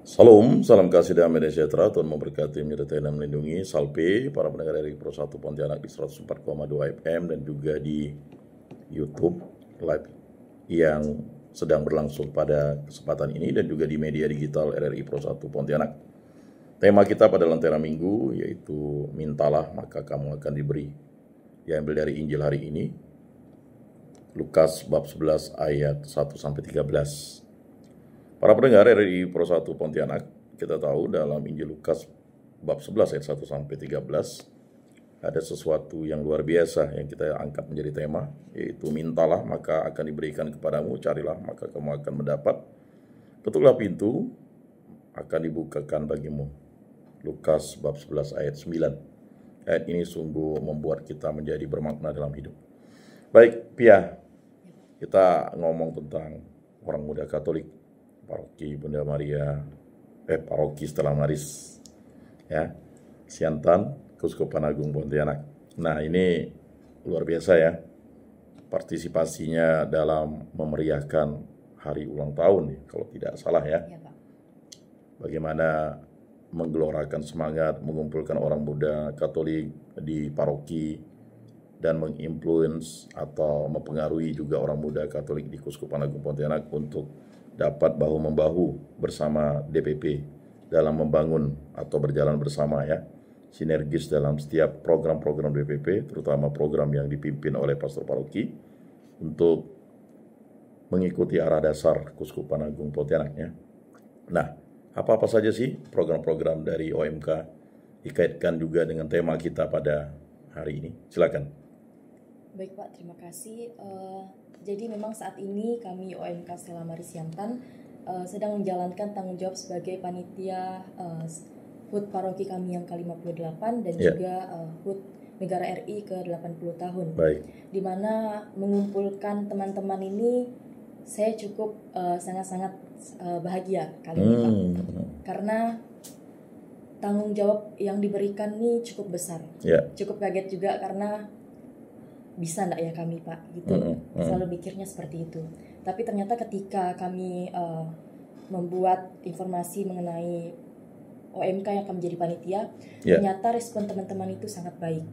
Salam, salam kasih damai dan sejahtera, Tuhan memberkati, menyertai dan melindungi. Salve, para pendengar dari Pro 1 Pontianak di 104,2 FM dan juga di YouTube live yang sedang berlangsung pada kesempatan ini dan juga di media digital RRI Pro 1 Pontianak. Tema kita pada Lentera Minggu yaitu mintalah maka kamu akan diberi. Diambil dari Injil hari ini, Lukas bab 11 ayat 1-13. Para pendengar RRI Pro 1 Pontianak, kita tahu dalam Injil Lukas bab 11 ayat 1-13 ada sesuatu yang luar biasa yang kita angkat menjadi tema, yaitu mintalah maka akan diberikan kepadamu, carilah maka kamu akan mendapat, ketuklah pintu akan dibukakan bagimu. Lukas bab 11 ayat 9. Ayat ini sungguh membuat kita menjadi bermakna dalam hidup. Baik, Pia, kita ngomong tentang orang muda Katolik, Paroki Bunda Maria, Paroki Stella Maris, ya, Siantan, Keuskupan Agung Pontianak. Nah, ini luar biasa ya, partisipasinya dalam memeriahkan hari ulang tahun, kalau tidak salah ya. Ya, Pak. Bagaimana menggelorakan semangat, mengumpulkan orang muda Katolik di paroki, dan menginfluence atau mempengaruhi juga orang muda Katolik di Keuskupan Agung Pontianak untuk dapat bahu-membahu bersama DPP dalam membangun atau berjalan bersama ya, sinergis dalam setiap program-program DPP, terutama program yang dipimpin oleh pastor paroki untuk mengikuti arah dasar Keuskupan Agung Pontianak ya. Nah, apa-apa saja sih program-program dari OMK dikaitkan juga dengan tema kita pada hari ini? Silakan. Baik Pak, terima kasih. Jadi memang saat ini kami OMK Stella Maris Siantan sedang menjalankan tanggung jawab sebagai panitia HUT paroki kami yang ke-58 dan juga HUT Negara RI ke-80 tahun. Baik. Di mana mengumpulkan teman-teman ini saya cukup sangat-sangat bahagia kali ini Pak. Karena tanggung jawab yang diberikan ini cukup besar. Cukup kaget juga karena bisa enggak ya kami Pak gitu. Selalu mikirnya seperti itu. Tapi ternyata ketika kami membuat informasi mengenai OMK yang akan menjadi panitia, ternyata respon teman-teman itu sangat baik.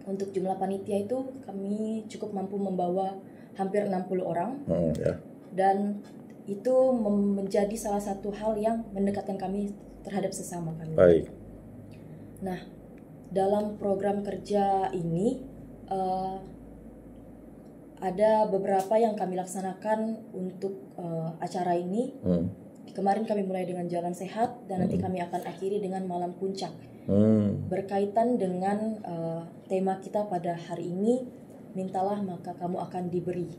Untuk jumlah panitia itu kami cukup mampu membawa hampir 60 orang. Dan itu menjadi salah satu hal yang mendekatkan kami terhadap sesama kami. Baik. Nah, dalam program kerja ini ada beberapa yang kami laksanakan untuk acara ini. Kemarin kami mulai dengan jalan sehat dan nanti kami akan akhiri dengan malam puncak. Berkaitan dengan tema kita pada hari ini, mintalah maka kamu akan diberi.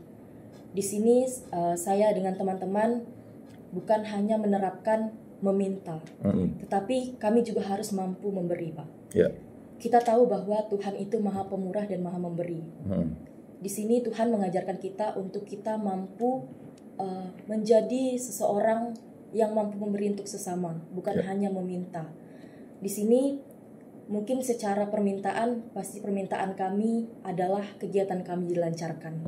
Di sini saya dengan teman-teman bukan hanya menerapkan meminta, tetapi kami juga harus mampu memberi, Pak. Kita tahu bahwa Tuhan itu Maha Pemurah dan Maha Memberi. Di sini Tuhan mengajarkan kita untuk kita mampu menjadi seseorang yang mampu memberi untuk sesama, bukan hanya meminta. Di sini mungkin secara permintaan, pasti permintaan kami adalah kegiatan kami dilancarkan.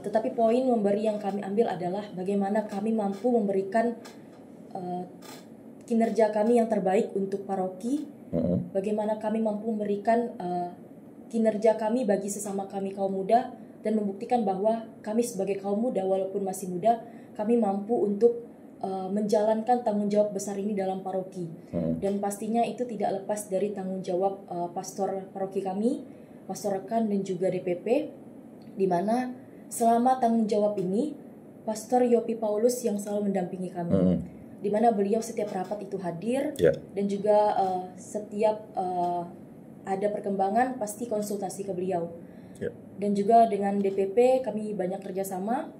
Tetapi poin memberi yang kami ambil adalah bagaimana kami mampu memberikan kinerja kami yang terbaik untuk paroki, bagaimana kami mampu memberikan kinerja kami bagi sesama kami kaum muda, dan membuktikan bahwa kami sebagai kaum muda walaupun masih muda, kami mampu untuk menjalankan tanggung jawab besar ini dalam paroki. Dan pastinya itu tidak lepas dari tanggung jawab pastor paroki kami, pastor rekan dan juga DPP, di mana selama tanggung jawab ini Pastor Yopi Paulus yang selalu mendampingi kami, di mana beliau setiap rapat itu hadir, dan juga setiap ada perkembangan pasti konsultasi ke beliau. Dan juga dengan DPP kami banyak kerjasama,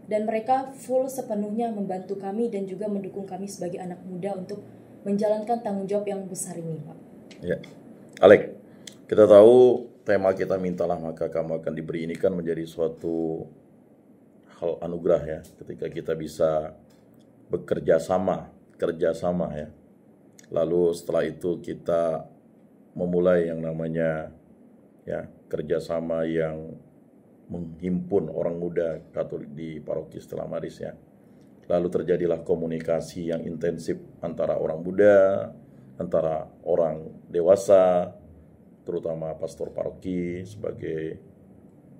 dan mereka full sepenuhnya membantu kami dan juga mendukung kami sebagai anak muda untuk menjalankan tanggung jawab yang besar ini, Pak. Alek, kita tahu tema kita mintalah maka kamu akan diberi ini kan menjadi suatu hal anugerah ya, ketika kita bisa bekerja sama, kerjasama ya. Lalu setelah itu kita memulai yang namanya ya kerjasama yang menghimpun orang muda Katolik di Paroki Stella Maris ya. lalu terjadilah komunikasi yang intensif antara orang muda, antara orang dewasa, terutama pastor paroki sebagai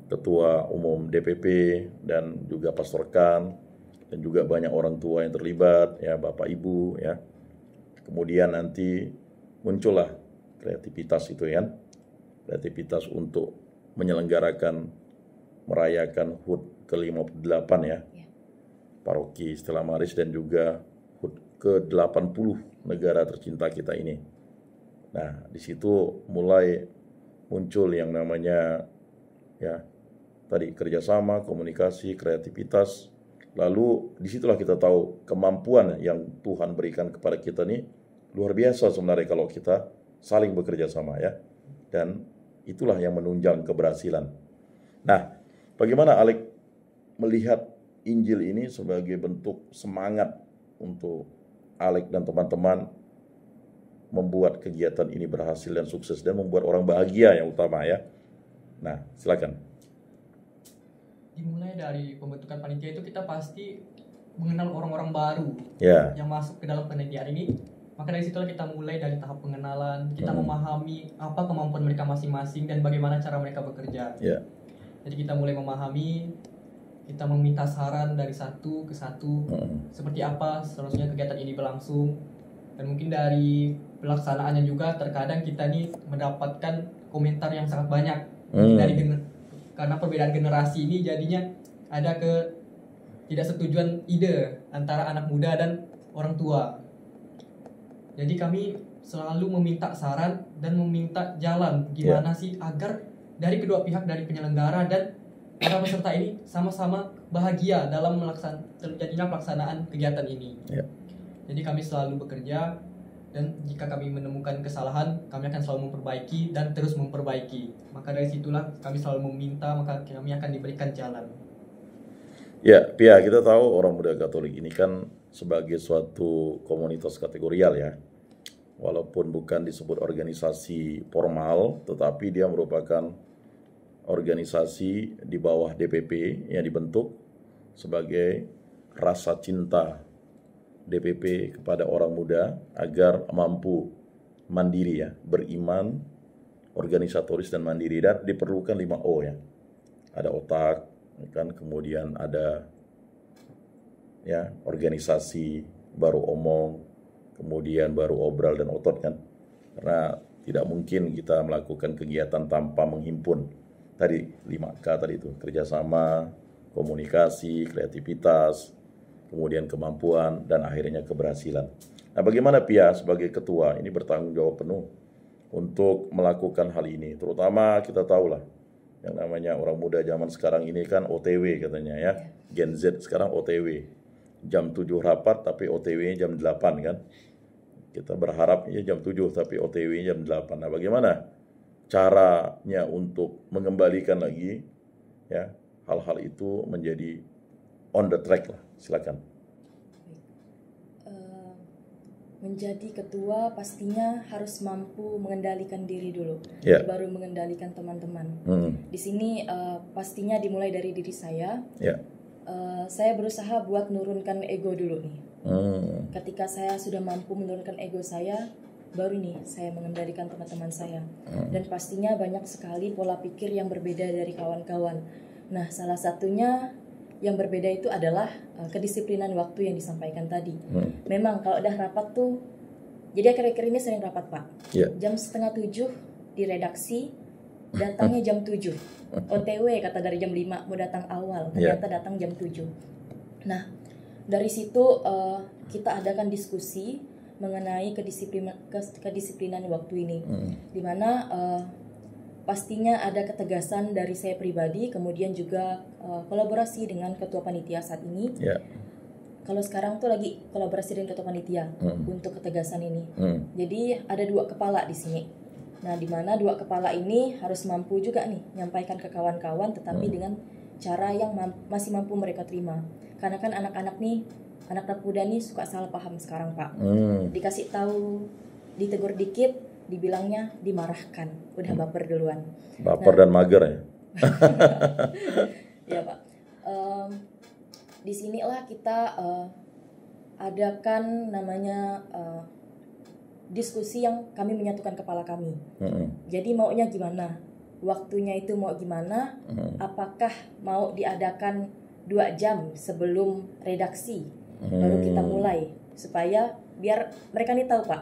ketua umum DPP dan juga pastor Kan, dan juga banyak orang tua yang terlibat, ya Bapak Ibu, ya. Kemudian nanti muncullah kreativitas itu ya, kreativitas untuk menyelenggarakan, merayakan HUT ke-58 ya, paroki Stella Maris dan juga HUT ke-80 negara tercinta kita ini. Nah, di situ mulai muncul yang namanya ya tadi kerjasama, komunikasi, kreativitas. Lalu disitulah kita tahu kemampuan yang Tuhan berikan kepada kita nih luar biasa sebenarnya kalau kita saling bekerja sama ya. Dan itulah yang menunjang keberhasilan. Nah, bagaimana Alek melihat Injil ini sebagai bentuk semangat untuk Alek dan teman-teman membuat kegiatan ini berhasil dan sukses dan membuat orang bahagia yang utama ya. Nah, silakan. Dimulai dari pembentukan panitia itu kita pasti mengenal orang-orang baru yang masuk ke dalam panitia ini. Maka dari situlah kita mulai dari tahap pengenalan, kita memahami apa kemampuan mereka masing-masing dan bagaimana cara mereka bekerja. Jadi kita mulai memahami, kita meminta saran dari satu ke satu, seperti apa seharusnya kegiatan ini berlangsung. Dan mungkin dari pelaksanaannya juga terkadang kita nih mendapatkan komentar yang sangat banyak karena perbedaan generasi ini jadinya ada ketidaksetujuan ide antara anak muda dan orang tua. Jadi kami selalu meminta saran dan meminta jalan gimana sih agar dari kedua pihak, dari penyelenggara dan para peserta ini sama-sama bahagia dalam terjadinya pelaksanaan kegiatan ini. Jadi kami selalu bekerja, dan jika kami menemukan kesalahan, kami akan selalu memperbaiki dan terus memperbaiki. Maka dari situlah kami selalu meminta, maka kami akan diberikan jalan. Ya, Pia, kita tahu orang muda Katolik ini kan sebagai suatu komunitas kategorial ya. Walaupun bukan disebut organisasi formal, tetapi dia merupakan organisasi di bawah DPP yang dibentuk sebagai rasa cinta DPP kepada orang muda agar mampu mandiri ya, beriman, organisatoris dan mandiri, dan diperlukan 5O ya. Ada otak kan, kemudian ada ya organisasi, baru omong, kemudian baru obral dan otot kan. Karena tidak mungkin kita melakukan kegiatan tanpa menghimpun tadi 5K tadi itu, kerjasama, komunikasi, kreativitas, kemudian kemampuan, dan akhirnya keberhasilan. Nah, bagaimana Pia sebagai ketua ini bertanggung jawab penuh untuk melakukan hal ini, terutama kita tahulah yang namanya orang muda zaman sekarang ini kan OTW katanya ya, Gen Z sekarang OTW, jam 7 rapat tapi OTW-nya jam 8 kan. Kita berharap ya jam 7 tapi OTW-nya jam 8. Nah, bagaimana caranya untuk mengembalikan lagi ya hal-hal itu menjadi on the track lah, silakan. Menjadi ketua pastinya harus mampu mengendalikan diri dulu, baru mengendalikan teman-teman. Di sini pastinya dimulai dari diri saya. Saya berusaha buat nurunkan ego dulu nih. Ketika saya sudah mampu menurunkan ego saya, baru nih saya mengendalikan teman-teman saya. Dan pastinya banyak sekali pola pikir yang berbeda dari kawan-kawan. Nah, salah satunya yang berbeda itu adalah kedisiplinan waktu yang disampaikan tadi. Memang kalau udah rapat tuh, jadi akhir-akhir ini sering rapat Pak. Jam 6:30 di redaksi, datangnya jam 7. OTW kata dari jam 5 mau datang awal, ternyata datang jam 7. Nah, dari situ kita adakan diskusi mengenai kedisiplinan waktu ini. Dimana pastinya ada ketegasan dari saya pribadi, kemudian juga kolaborasi dengan ketua panitia saat ini. Kalau sekarang tuh lagi kolaborasi dengan ketua panitia untuk ketegasan ini. Jadi ada 2 kepala di sini. Nah, di mana 2 kepala ini harus mampu juga nih nyampaikan ke kawan-kawan, tetapi dengan cara yang masih mampu mereka terima. Karena kan anak-anak muda nih suka salah paham sekarang Pak. Dikasih tahu, ditegur dikit, dibilangnya dimarahkan, udah baper duluan. Baper dan mager ya. Ya Pak. disinilah kita adakan namanya diskusi yang kami menyatukan kepala kami. Jadi maunya gimana? Waktunya itu mau gimana? Apakah mau diadakan 2 jam sebelum redaksi baru kita mulai, supaya biar mereka nih tahu Pak,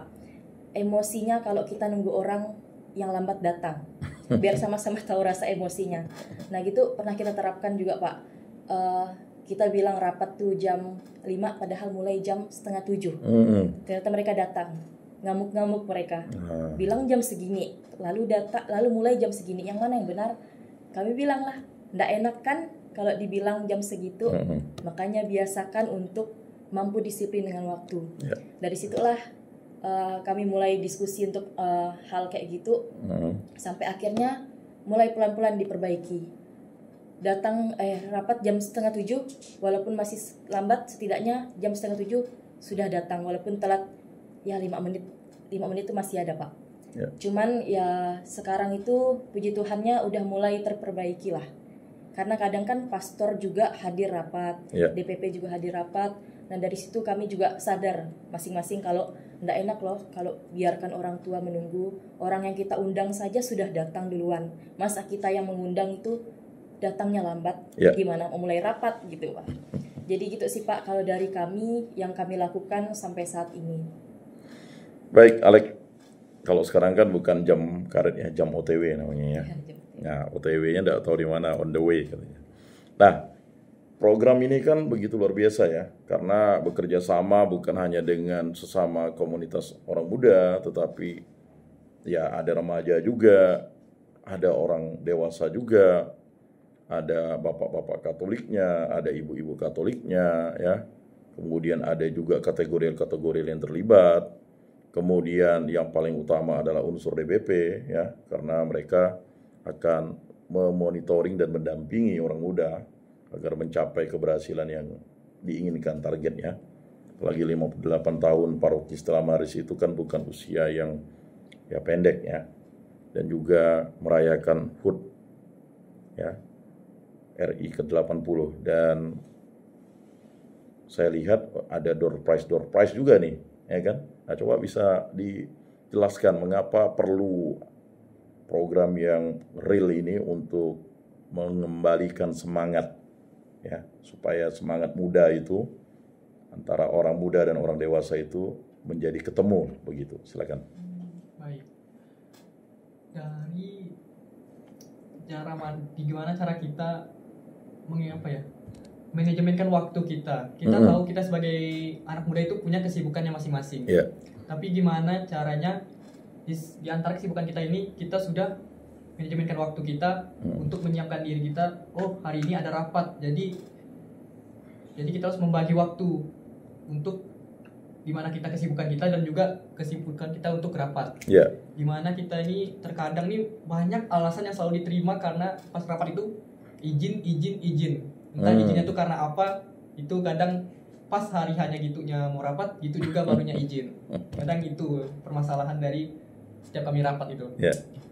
emosinya kalau kita nunggu orang yang lambat datang, biar sama-sama tahu rasa emosinya. Nah gitu pernah kita terapkan juga Pak. Kita bilang rapat tuh jam 5 padahal mulai jam 6:30. Ternyata mereka datang, ngamuk-ngamuk mereka. Bilang jam segini, lalu mulai jam segini. Yang mana yang benar? Kami bilang lah, nggak enak kan kalau dibilang jam segitu. Makanya biasakan untuk mampu disiplin dengan waktu. Dari situlah kami mulai diskusi untuk hal kayak gitu. Sampai akhirnya mulai pelan-pelan diperbaiki. Datang rapat jam 6:30, walaupun masih lambat, setidaknya jam 6:30 sudah datang, walaupun telat ya 5 menit itu masih ada Pak. Cuman ya sekarang itu puji Tuhannya udah mulai terperbaiki lah, karena kadang kan pastor juga hadir rapat, DPP juga hadir rapat. Dan dari situ kami juga sadar masing-masing kalau nggak enak loh kalau biarkan orang tua menunggu. Orang yang kita undang saja sudah datang duluan, masa kita yang mengundang itu datangnya lambat, gimana mau mulai rapat gitu Pak. Jadi gitu sih Pak kalau dari kami yang kami lakukan sampai saat ini. Baik Alex, kalau sekarang kan bukan jam karet ya, jam OTW namanya ya. Nah OTW-nya nggak tahu di mana, on the way katanya. Nah program ini kan begitu luar biasa ya, karena bekerja sama bukan hanya dengan sesama komunitas orang muda, tetapi ya ada remaja juga, ada orang dewasa juga, ada bapak-bapak Katoliknya, ada ibu-ibu Katoliknya, ya. Kemudian ada juga kategori-kategori yang terlibat. Kemudian yang paling utama adalah unsur DPP, ya, karena mereka akan memonitoring dan mendampingi orang muda agar mencapai keberhasilan yang diinginkan targetnya. Apalagi 58 tahun paroki Stella Maris itu kan bukan usia yang ya pendek ya. Dan juga merayakan HUT ya, RI ke-80, dan saya lihat ada door prize juga nih, ya kan? Nah, coba bisa dijelaskan mengapa perlu program yang real ini untuk mengembalikan semangat ya, supaya semangat muda itu antara orang muda dan orang dewasa itu menjadi ketemu begitu. Silakan. Baik. Dari gimana cara kita manajemenkan waktu kita. Kita tahu kita sebagai anak muda itu punya kesibukannya masing-masing. Tapi gimana caranya di antara kesibukan kita ini kita sudah manajemenkan waktu kita untuk menyiapkan diri kita. Oh, hari ini ada rapat. Jadi kita harus membagi waktu untuk gimana kita kesibukan kita dan juga kesibukan kita untuk rapat. Gimana kita ini terkadang nih banyak alasan yang selalu diterima karena pas rapat itu izin. Entah izinnya itu karena apa, itu kadang pas hari hanya gitunya mau rapat, gitu juga barunya izin. Kadang itu permasalahan dari setiap kami rapat itu.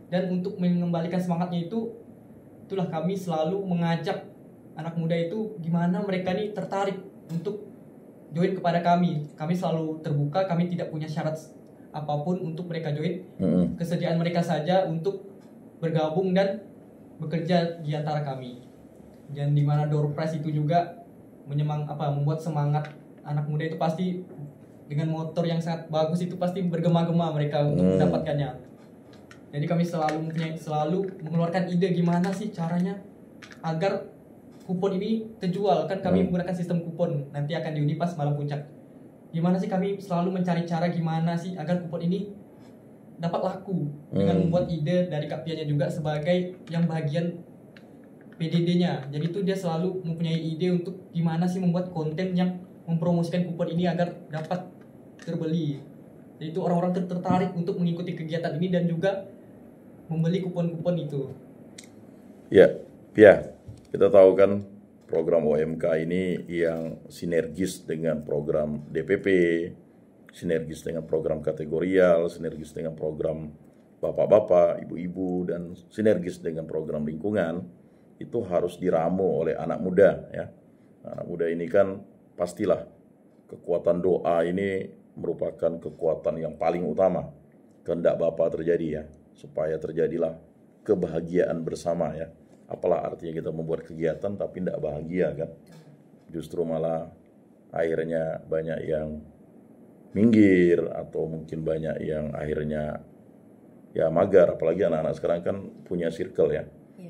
Dan untuk mengembalikan semangatnya itulah kami selalu mengajak anak muda itu gimana mereka nih tertarik untuk join kepada kami. Kami selalu terbuka, kami tidak punya syarat apapun untuk mereka join. Kesediaan mereka saja untuk bergabung dan bekerja di antara kami. Dan di mana door prize itu juga membuat semangat anak muda itu pasti dengan motor yang sangat bagus itu pasti bergema-gema mereka untuk mendapatkannya. Jadi kami selalu mengeluarkan ide gimana sih caranya agar kupon ini terjual. Kan kami menggunakan sistem kupon, nanti akan diundi pas malam puncak. Gimana sih kami selalu mencari cara gimana sih agar kupon ini dapat laku, dengan membuat ide dari Kak Pianya juga sebagai yang bagian PDD-nya. Jadi itu dia selalu mempunyai ide untuk gimana sih membuat konten yang mempromosikan kupon ini agar dapat terbeli. Jadi itu orang-orang tertarik untuk mengikuti kegiatan ini dan juga membeli kupon-kupon itu. Ya, kita tahu kan program OMK ini yang sinergis dengan program DPP, sinergis dengan program kategorial, sinergis dengan program bapak-bapak, ibu-ibu, dan sinergis dengan program lingkungan. Itu harus diramu oleh anak muda ya. Anak muda ini kan pastilah kekuatan doa ini merupakan kekuatan yang paling utama. Kehendak Bapa terjadi ya, supaya terjadilah kebahagiaan bersama ya. Apalah artinya kita membuat kegiatan tapi tidak bahagia kan? Justru malah akhirnya banyak yang minggir atau mungkin banyak yang akhirnya ya magar. Apalagi anak-anak sekarang kan punya circle ya.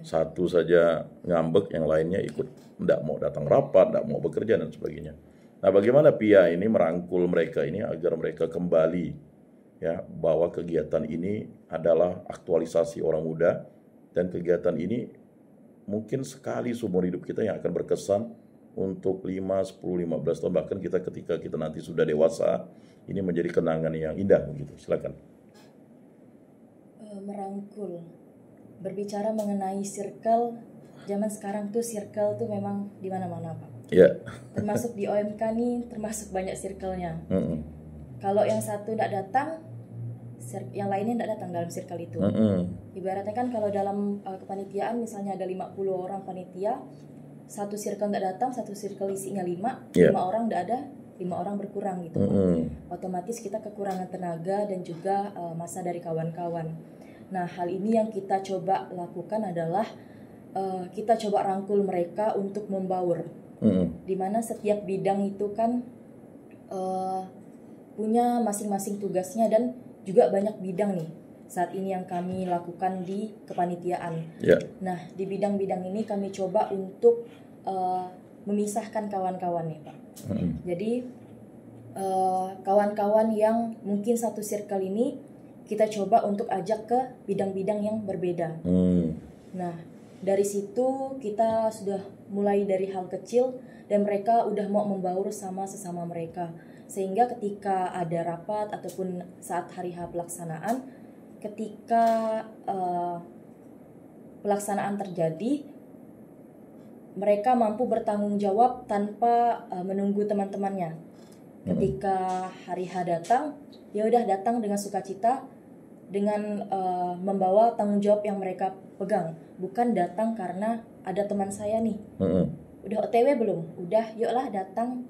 Satu saja ngambek, yang lainnya ikut tidak mau datang rapat, tidak mau bekerja dan sebagainya. Nah, bagaimana PIA ini merangkul mereka ini agar mereka kembali ya, bahwa kegiatan ini adalah aktualisasi orang muda, dan kegiatan ini mungkin sekali seumur hidup kita yang akan berkesan untuk 5, 10, 15 tahun, bahkan kita ketika kita nanti sudah dewasa, ini menjadi kenangan yang indah begitu. Silakan. Merangkul. Berbicara mengenai circle, zaman sekarang tuh circle tuh memang di mana-mana, Pak. Ya. Termasuk di OMK nih, termasuk banyak circle-nya. Kalau yang satu tidak datang, yang lainnya tidak datang dalam circle itu. Ibaratnya kan kalau dalam kepanitiaan misalnya ada 50 orang panitia, satu circle tidak datang, satu circle isinya 5 orang tidak ada, 5 orang berkurang gitu. Otomatis kita kekurangan tenaga dan juga masa dari kawan-kawan. Nah, hal ini yang kita coba lakukan adalah kita coba rangkul mereka untuk membaur. Dimana setiap bidang itu kan punya masing-masing tugasnya dan juga banyak bidang nih saat ini yang kami lakukan di kepanitiaan. Nah, di bidang-bidang ini kami coba untuk memisahkan kawan-kawan nih, Pak. Jadi kawan-kawan yang mungkin satu circle ini kita coba untuk ajak ke bidang-bidang yang berbeda. Nah, dari situ kita sudah mulai dari hal kecil dan mereka udah mau membaur sama sesama mereka. Sehingga ketika ada rapat ataupun saat hari H pelaksanaan, ketika pelaksanaan terjadi, mereka mampu bertanggung jawab tanpa menunggu teman-temannya. Ketika hari H datang, ya udah datang dengan sukacita, dengan membawa tanggung jawab yang mereka pegang, bukan datang karena ada teman saya nih. Udah OTW belum? Udah, yuklah datang.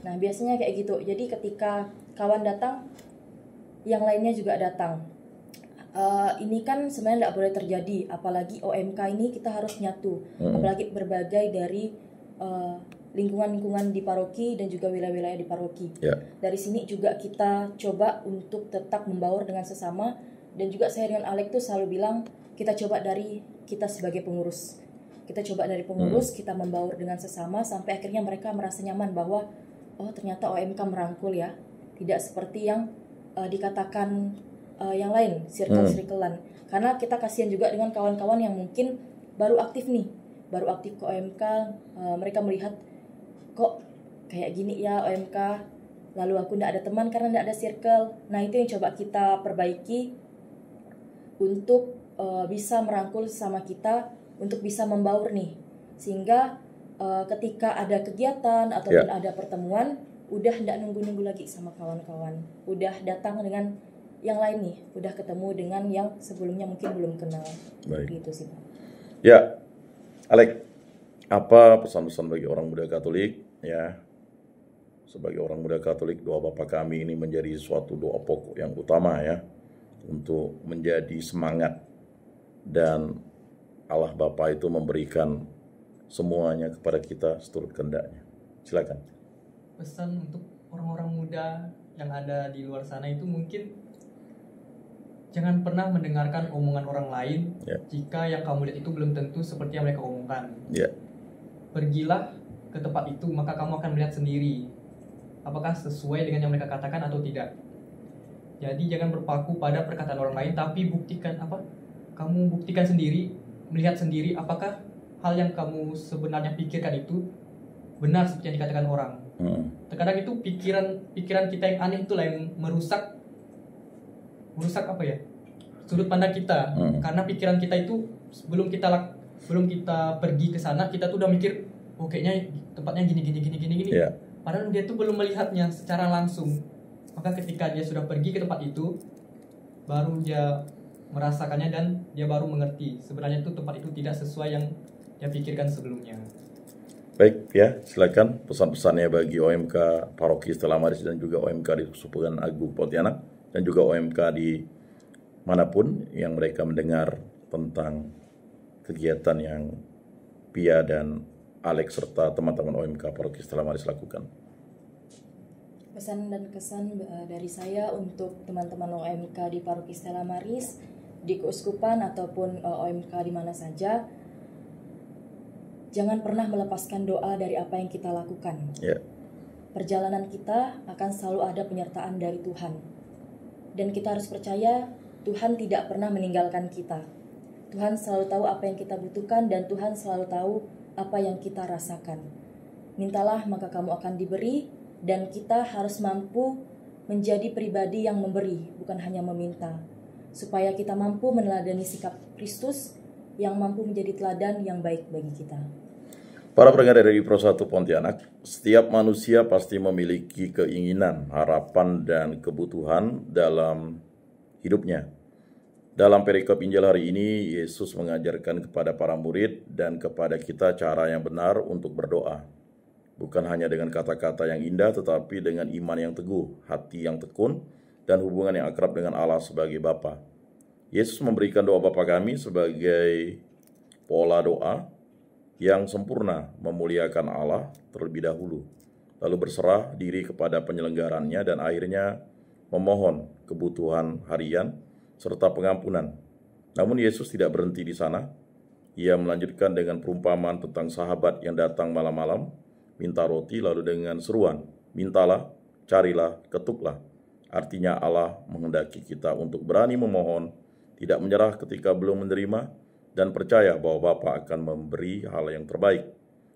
Nah, biasanya kayak gitu. Jadi ketika kawan datang, yang lainnya juga datang. Ini kan sebenarnya tidak boleh terjadi, apalagi OMK ini kita harus nyatu, apalagi berbagai dari lingkungan-lingkungan di paroki dan juga wilayah-wilayah di paroki. Dari sini juga kita coba untuk tetap membaur dengan sesama, dan juga saya dengan Alek tuh selalu bilang kita coba dari kita sebagai pengurus. Kita coba dari pengurus, kita membaur dengan sesama sampai akhirnya mereka merasa nyaman bahwa oh ternyata OMK merangkul ya. Tidak seperti yang dikatakan yang lain, circle-circlean. Karena kita kasihan juga dengan kawan-kawan yang mungkin baru aktif nih, baru aktif ke OMK, mereka melihat kok kayak gini ya OMK, lalu aku tidak ada teman karena tidak ada circle. Nah, itu yang coba kita perbaiki untuk bisa merangkul sesama kita, untuk bisa membaur nih, sehingga ketika ada kegiatan ataupun ada pertemuan, udah tidak nunggu-nunggu lagi sama kawan-kawan, udah datang dengan yang lain nih, udah ketemu dengan yang sebelumnya mungkin belum kenal. Gitu sih, Pak. Ya, Alek, apa pesan-pesan bagi orang muda Katolik ya? Sebagai orang muda Katolik, doa Bapa kami ini menjadi suatu doa pokok yang utama ya, untuk menjadi semangat, dan Allah Bapa itu memberikan semuanya kepada kita seturut kehendaknya. Silakan. Pesan untuk orang-orang muda yang ada di luar sana itu mungkin jangan pernah mendengarkan omongan orang lain jika yang kamu lihat itu belum tentu seperti yang mereka omongkan. Pergilah ke tempat itu, maka kamu akan melihat sendiri apakah sesuai dengan yang mereka katakan atau tidak. Jadi jangan berpaku pada perkataan orang lain, tapi kamu buktikan sendiri, melihat sendiri apakah hal yang kamu sebenarnya pikirkan itu benar seperti yang dikatakan orang. Terkadang itu pikiran kita yang aneh itulah yang merusak sudut pandang kita. Karena pikiran kita itu sebelum kita pergi ke sana, kita tuh udah mikir kayaknya tempatnya gini. Padahal dia tuh belum melihatnya secara langsung. Maka ketika dia sudah pergi ke tempat itu, baru dia merasakannya dan dia baru mengerti sebenarnya itu tempat itu tidak sesuai yang dia pikirkan sebelumnya. Baik ya, silakan pesan-pesannya bagi OMK Paroki Stella Maris dan juga OMK di Kesupukan Agung Pontianak dan juga OMK di manapun yang mereka mendengar tentang kegiatan yang Pia dan Alex serta teman-teman OMK Paroki Stella Maris lakukan. Pesan dan kesan dari saya untuk teman-teman OMK di Paroki Stella Maris, di keuskupan ataupun OMK di mana saja, jangan pernah melepaskan doa dari apa yang kita lakukan. Perjalanan kita akan selalu ada penyertaan dari Tuhan. Dan kita harus percaya Tuhan tidak pernah meninggalkan kita. Tuhan selalu tahu apa yang kita butuhkan dan Tuhan selalu tahu apa yang kita rasakan. Mintalah maka kamu akan diberi, dan kita harus mampu menjadi pribadi yang memberi, bukan hanya meminta. Supaya kita mampu meneladani sikap Kristus yang mampu menjadi teladan yang baik bagi kita. Para pendengar RRI Pro 1 Pontianak, setiap manusia pasti memiliki keinginan, harapan, dan kebutuhan dalam hidupnya. Dalam perikop Injil hari ini, Yesus mengajarkan kepada para murid dan kepada kita cara yang benar untuk berdoa. Bukan hanya dengan kata-kata yang indah, tetapi dengan iman yang teguh, hati yang tekun, dan hubungan yang akrab dengan Allah sebagai Bapa. Yesus memberikan doa Bapa kami sebagai pola doa yang sempurna, memuliakan Allah terlebih dahulu, lalu berserah diri kepada penyelenggarannya dan akhirnya memohon kebutuhan harian serta pengampunan. Namun Yesus tidak berhenti di sana. Ia melanjutkan dengan perumpamaan tentang sahabat yang datang malam-malam, minta roti lalu dengan seruan, mintalah, carilah, ketuklah. Artinya Allah menghendaki kita untuk berani memohon, tidak menyerah ketika belum menerima, dan percaya bahwa Bapa akan memberi hal yang terbaik.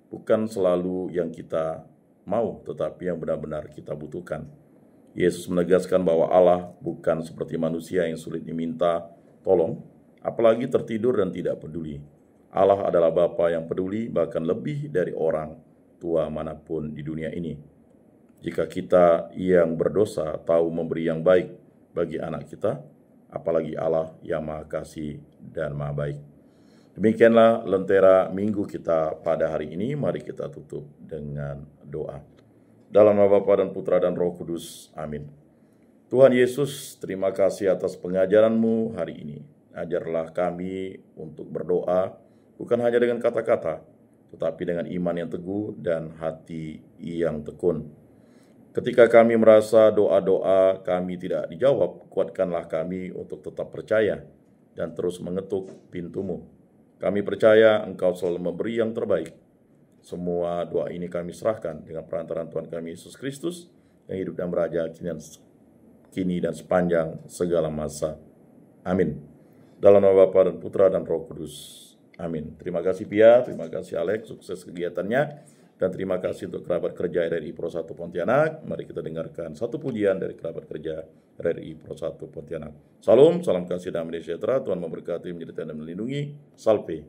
Bukan selalu yang kita mau, tetapi yang benar-benar kita butuhkan. Yesus menegaskan bahwa Allah bukan seperti manusia yang sulit diminta tolong, apalagi tertidur dan tidak peduli. Allah adalah Bapa yang peduli, bahkan lebih dari orang tua manapun di dunia ini. Jika kita yang berdosa tahu memberi yang baik bagi anak kita, apalagi Allah yang Maha Kasih dan Maha Baik. Demikianlah lentera minggu kita pada hari ini. Mari kita tutup dengan doa. Dalam nama Bapa dan Putra dan Roh Kudus. Amin. Tuhan Yesus, terima kasih atas pengajaran-Mu hari ini. Ajarlah kami untuk berdoa, bukan hanya dengan kata-kata, tetapi dengan iman yang teguh dan hati yang tekun. Ketika kami merasa doa-doa kami tidak dijawab, kuatkanlah kami untuk tetap percaya dan terus mengetuk pintu-Mu. Kami percaya Engkau selalu memberi yang terbaik. Semua doa ini kami serahkan dengan perantaraan Tuhan kami Yesus Kristus yang hidup dan beraja kini dan sepanjang segala masa. Amin. Dalam nama Bapa dan Putra dan Roh Kudus. Amin. Terima kasih Pia, terima kasih Alex, sukses kegiatannya, dan terima kasih untuk kerabat kerja RRI Pro 1 Pontianak. Mari kita dengarkan satu pujian dari kerabat kerja RRI Pro 1 Pontianak. Salam, salam kasih damai sejahtera, Tuhan memberkati, menyertai dan melindungi. Salve.